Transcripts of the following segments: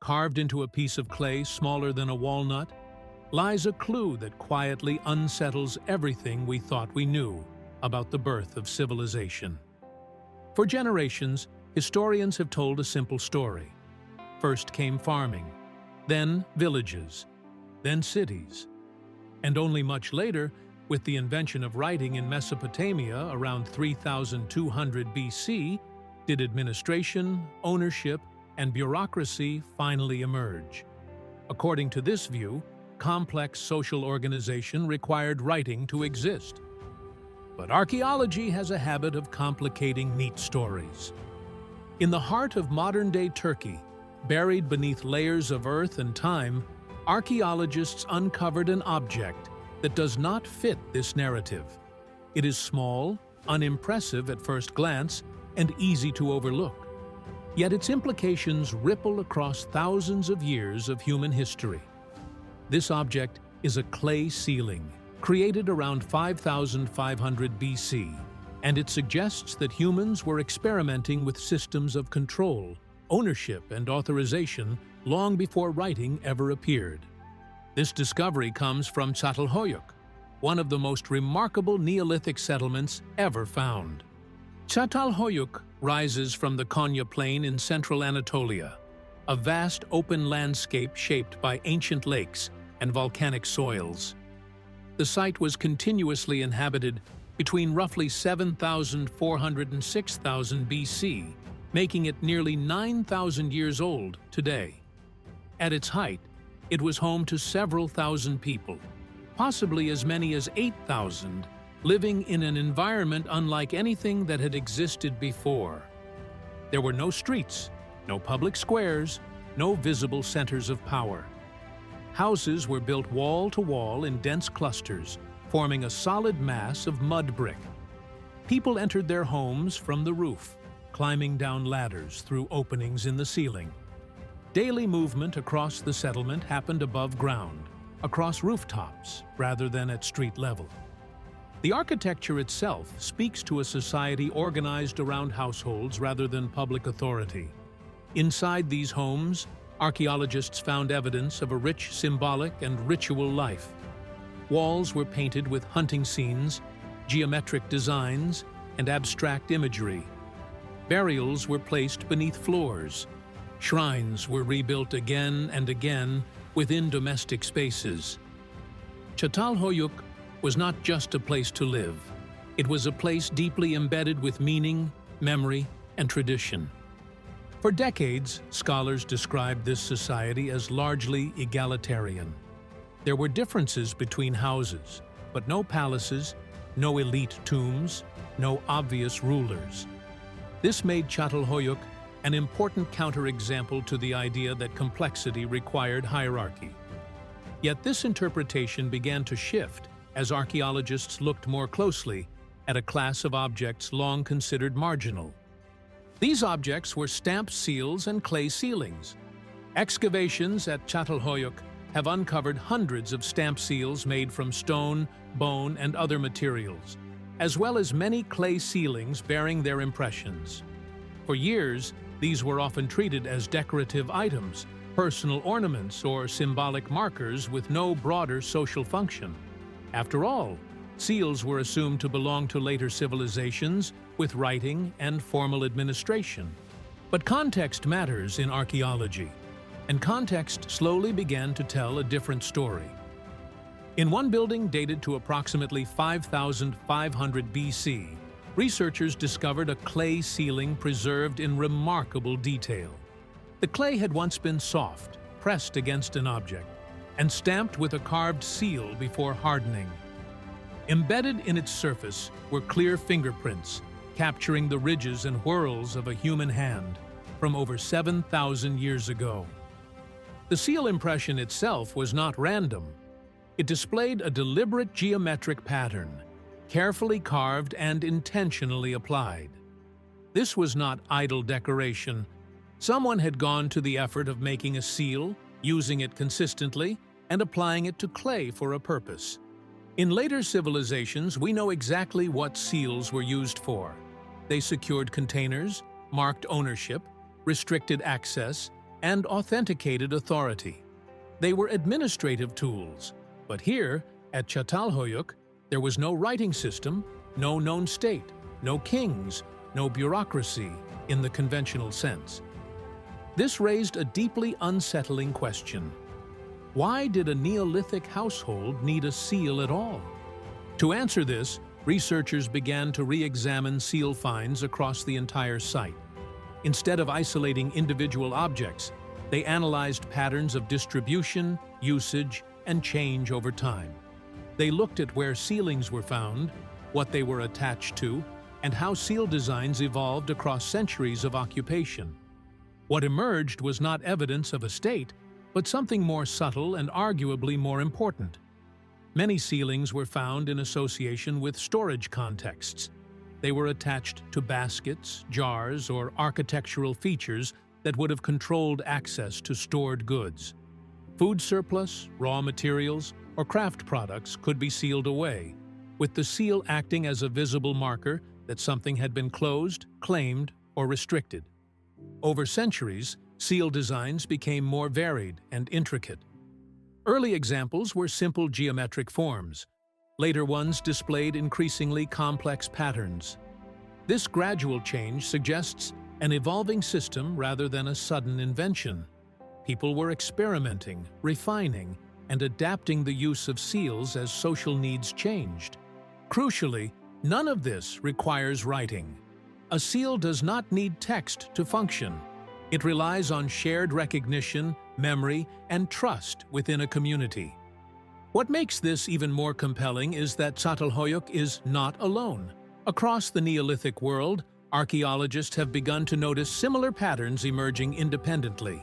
carved into a piece of clay smaller than a walnut, lies a clue that quietly unsettles everything we thought we knew about the birth of civilization. For generations, historians have told a simple story. First came farming, then villages, then cities. And only much later, with the invention of writing in Mesopotamia around 3200 BC, did administration, ownership, and bureaucracy finally emerge. According to this view, complex social organization required writing to exist. But archaeology has a habit of complicating neat stories. In the heart of modern-day Turkey, buried beneath layers of earth and time, archaeologists uncovered an object that does not fit this narrative. It is small, unimpressive at first glance, and easy to overlook. Yet its implications ripple across thousands of years of human history. This object is a clay ceiling, created around 5500 BC, and it suggests that humans were experimenting with systems of control, ownership, and authorization long before writing ever appeared. This discovery comes from Çatalhöyük, one of the most remarkable Neolithic settlements ever found. Çatalhöyük rises from the Konya Plain in central Anatolia, a vast open landscape shaped by ancient lakes and volcanic soils. The site was continuously inhabited between roughly 7,400 and 6,000 BC, making it nearly 9,000 years old today. At its height, it was home to several thousand people, possibly as many as 8,000, living in an environment unlike anything that had existed before. There were no streets, no public squares, no visible centers of power. Houses were built wall to wall in dense clusters, forming a solid mass of mud brick. People entered their homes from the roof, climbing down ladders through openings in the ceiling. Daily movement across the settlement happened above ground, across rooftops, rather than at street level. The architecture itself speaks to a society organized around households rather than public authority. Inside these homes, archaeologists found evidence of a rich symbolic and ritual life. Walls were painted with hunting scenes, geometric designs, and abstract imagery. Burials were placed beneath floors. Shrines were rebuilt again and again within domestic spaces. Çatalhöyük was not just a place to live. It was a place deeply embedded with meaning, memory, and tradition. For decades, scholars described this society as largely egalitarian. There were differences between houses, but no palaces, no elite tombs, no obvious rulers. This made Çatalhöyük an important counterexample to the idea that complexity required hierarchy. Yet this interpretation began to shift as archaeologists looked more closely at a class of objects long considered marginal. These objects were stamped seals and clay ceilings. Excavations at Çatalhöyük have uncovered hundreds of stamp seals made from stone, bone, and other materials, as well as many clay ceilings bearing their impressions. For years, these were often treated as decorative items, personal ornaments, or symbolic markers with no broader social function. After all, seals were assumed to belong to later civilizations with writing and formal administration. But context matters in archaeology, and context slowly began to tell a different story. In one building dated to approximately 5,500 BC, researchers discovered a clay ceiling preserved in remarkable detail. The clay had once been soft, pressed against an object, and stamped with a carved seal before hardening. Embedded in its surface were clear fingerprints, capturing the ridges and whorls of a human hand from over 7,000 years ago. The seal impression itself was not random. It displayed a deliberate geometric pattern, carefully carved and intentionally applied. This was not idle decoration. Someone had gone to the effort of making a seal, using it consistently, and applying it to clay for a purpose. In later civilizations, we know exactly what seals were used for. They secured containers, marked ownership, restricted access, and authenticated authority. They were administrative tools, but here, at Çatalhöyük, there was no writing system, no known state, no kings, no bureaucracy in the conventional sense. This raised a deeply unsettling question. Why did a Neolithic household need a seal at all? To answer this, researchers began to re-examine seal finds across the entire site. Instead of isolating individual objects, they analyzed patterns of distribution, usage, and change over time. They looked at where sealings were found, what they were attached to, and how seal designs evolved across centuries of occupation. What emerged was not evidence of a state, but something more subtle and arguably more important. Many sealings were found in association with storage contexts. They were attached to baskets, jars, or architectural features that would have controlled access to stored goods. Food surplus, raw materials, or craft products could be sealed away, with the seal acting as a visible marker that something had been closed, claimed, or restricted. Over centuries, seal designs became more varied and intricate. Early examples were simple geometric forms. Later ones displayed increasingly complex patterns. This gradual change suggests an evolving system rather than a sudden invention. People were experimenting, refining, and adapting the use of seals as social needs changed. Crucially, none of this requires writing. A seal does not need text to function. It relies on shared recognition, memory, and trust within a community. What makes this even more compelling is that Çatalhöyük is not alone. Across the Neolithic world, archaeologists have begun to notice similar patterns emerging independently.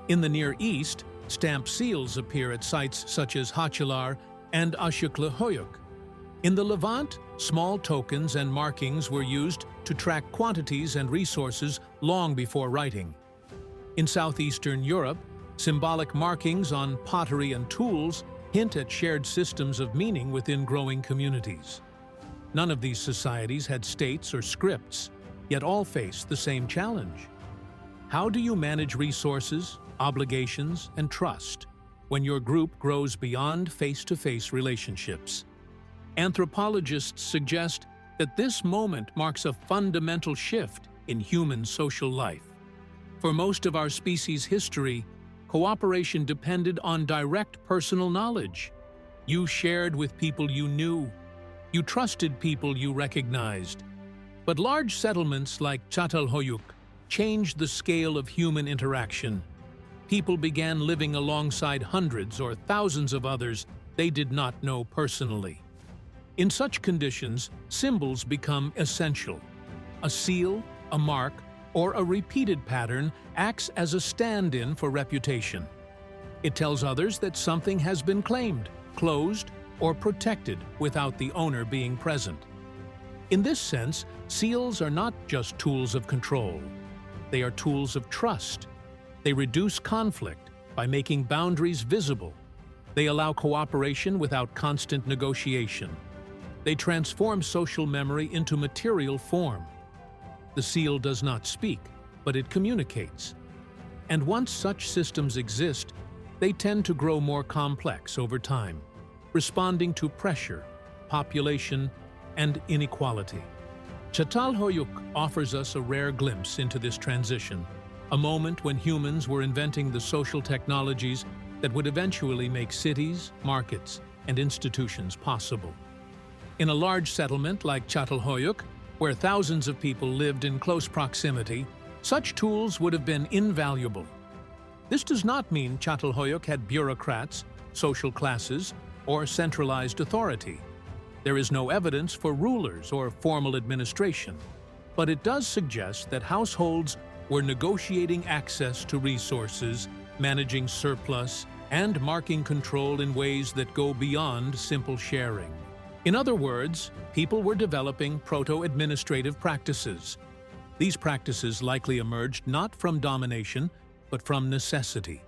In the Near East, stamped seals appear at sites such as Haçlılar and Çatalhöyük. In the Levant, small tokens and markings were used to track quantities and resources long before writing. In southeastern Europe, symbolic markings on pottery and tools hint at shared systems of meaning within growing communities. None of these societies had states or scripts, yet all faced the same challenge. How do you manage resources, obligations, and trust when your group grows beyond face-to-face relationships? Anthropologists suggest that this moment marks a fundamental shift in human social life. For most of our species' history, cooperation depended on direct personal knowledge. You shared with people you knew. You trusted people you recognized. But large settlements like Çatalhöyük changed the scale of human interaction. People began living alongside hundreds or thousands of others they did not know personally. In such conditions, symbols become essential. A seal, a mark, or a repeated pattern acts as a stand-in for reputation. It tells others that something has been claimed, closed, or protected without the owner being present. In this sense, seals are not just tools of control. They are tools of trust. They reduce conflict by making boundaries visible. They allow cooperation without constant negotiation. They transform social memory into material form. The seal does not speak, but it communicates. And once such systems exist, they tend to grow more complex over time, responding to pressure, population, and inequality. Çatalhöyük offers us a rare glimpse into this transition, a moment when humans were inventing the social technologies that would eventually make cities, markets, and institutions possible. In a large settlement like Çatalhöyük, where thousands of people lived in close proximity, such tools would have been invaluable. This does not mean Çatalhöyük had bureaucrats, social classes, or centralized authority. There is no evidence for rulers or formal administration, but it does suggest that households were negotiating access to resources, managing surplus, and marking control in ways that go beyond simple sharing. In other words, people were developing proto-administrative practices. These practices likely emerged not from domination, but from necessity.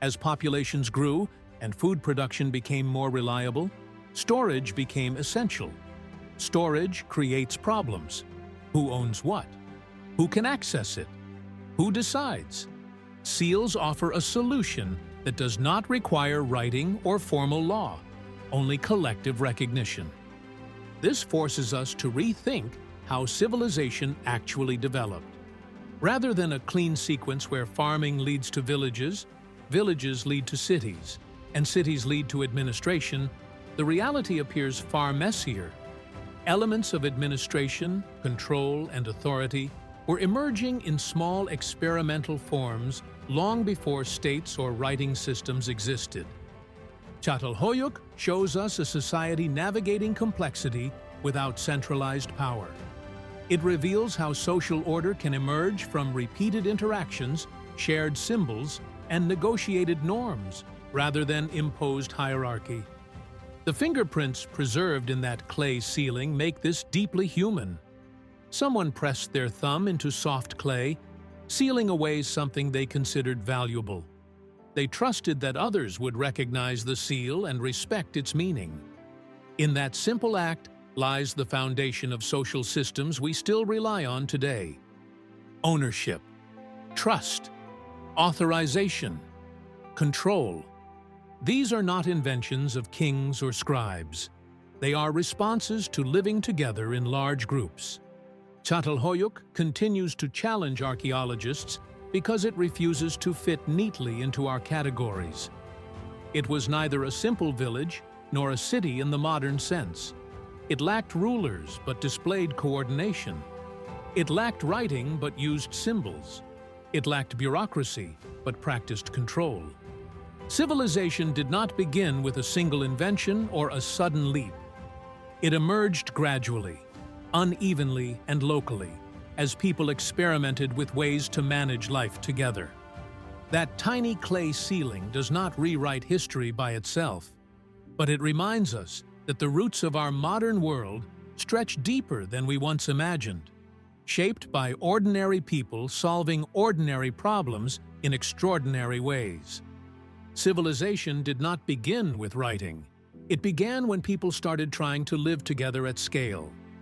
As populations grew and food production became more reliable, storage became essential. Storage creates problems. Who owns what? Who can access it? Who decides? Seals offer a solution that does not require writing or formal law, only collective recognition. This forces us to rethink how civilization actually developed. Rather than a clean sequence where farming leads to villages, villages lead to cities, and cities lead to administration, the reality appears far messier. Elements of administration, control, and authority were emerging in small experimental forms long before states or writing systems existed. Çatalhöyük shows us a society navigating complexity without centralized power. It reveals how social order can emerge from repeated interactions, shared symbols, and negotiated norms, rather than imposed hierarchy. The fingerprints preserved in that clay ceiling make this deeply human. Someone pressed their thumb into soft clay, sealing away something they considered valuable. They trusted that others would recognize the seal and respect its meaning. In that simple act lies the foundation of social systems we still rely on today. Ownership, trust, authorization, control. These are not inventions of kings or scribes. They are responses to living together in large groups. Çatalhöyük continues to challenge archaeologists because it refuses to fit neatly into our categories. It was neither a simple village nor a city in the modern sense. It lacked rulers but displayed coordination. It lacked writing but used symbols. It lacked bureaucracy but practiced control. Civilization did not begin with a single invention or a sudden leap. It emerged gradually, unevenly and locally, as people experimented with ways to manage life together. That tiny clay ceiling does not rewrite history by itself, but it reminds us that the roots of our modern world stretch deeper than we once imagined, shaped by ordinary people solving ordinary problems in extraordinary ways. Civilization did not begin with writing. It began when people started trying to live together at scale.